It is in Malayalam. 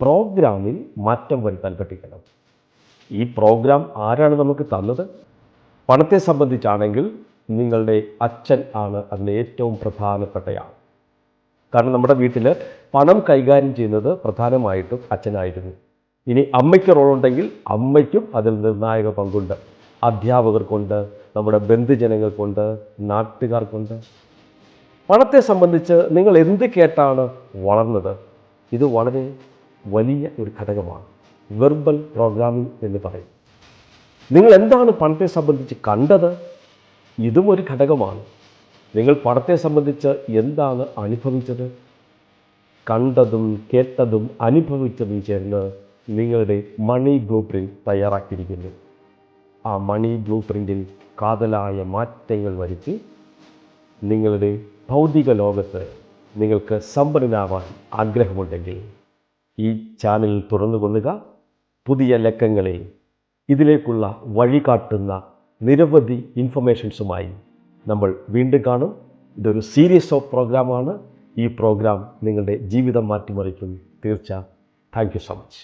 പ്രോഗ്രാമിൽ മാറ്റം വരുത്താൻ പഠിക്കണം. ഈ പ്രോഗ്രാം ആരാണ് നമുക്ക് തന്നത്? പണത്തെ സംബന്ധിച്ചാണെങ്കിൽ നിങ്ങളുടെ അച്ഛൻ ആണ് അതിന് ഏറ്റവും പ്രധാനപ്പെട്ടയാൾ. കാരണം നമ്മുടെ വീട്ടിൽ പണം കൈകാര്യം ചെയ്യുന്നത് പ്രധാനമായിട്ടും അച്ഛനായിരുന്നു. ഇനി അമ്മയ്ക്ക് റോളുണ്ടെങ്കിൽ അമ്മയ്ക്കും അതിൽ നിർണായക പങ്കുണ്ട്. അധ്യാപകർക്കുണ്ട്, നമ്മുടെ ബന്ധുജനങ്ങൾക്കുണ്ട്, നാട്ടുകാർക്കുണ്ട്. പണത്തെ സംബന്ധിച്ച് നിങ്ങൾ എന്ത് കേട്ടാണ് വളർന്നത്? ഇത് വളരെ വലിയ ഒരു ഘടകമാണ്. വെർബൽ പ്രോഗ്രാമിംഗ് എന്ന് പറയും. നിങ്ങൾ എന്താണ് പണത്തെ സംബന്ധിച്ച് കണ്ടത്? ഇതും ഒരു ഘടകമാണ്. നിങ്ങൾ പണത്തെ സംബന്ധിച്ച് എന്താണ് അനുഭവിച്ചത്? കണ്ടതും കേട്ടതും അനുഭവിച്ചതും ചേർന്ന് നിങ്ങളുടെ മണി ബ്ലൂ പ്രിൻ്റ് തയ്യാറാക്കിയിരിക്കുന്നു. ആ മണി ബ്ലൂ പ്രിൻ്റിൽ കാതലായ മാറ്റങ്ങൾ വരുത്തി നിങ്ങളുടെ ഭൗതിക ലോകത്ത് നിങ്ങൾക്ക് സമ്പന്നനാവാൻ ആഗ്രഹമുണ്ടെങ്കിൽ ഈ ചാനൽ തുറന്നു കൊള്ളുക. പുതിയ ലക്കങ്ങളെ ഇതിലേക്കുള്ള വഴി കാട്ടുന്ന നിരവധി ഇൻഫർമേഷൻസുമായി നമ്മൾ വീണ്ടും കാണും. ഇതൊരു സീരീസ് ഓഫ് പ്രോഗ്രാമാണ്. ഈ പ്രോഗ്രാം നിങ്ങളുടെ ജീവിതം മാറ്റിമറിക്കും തീർച്ച. Thank you so much.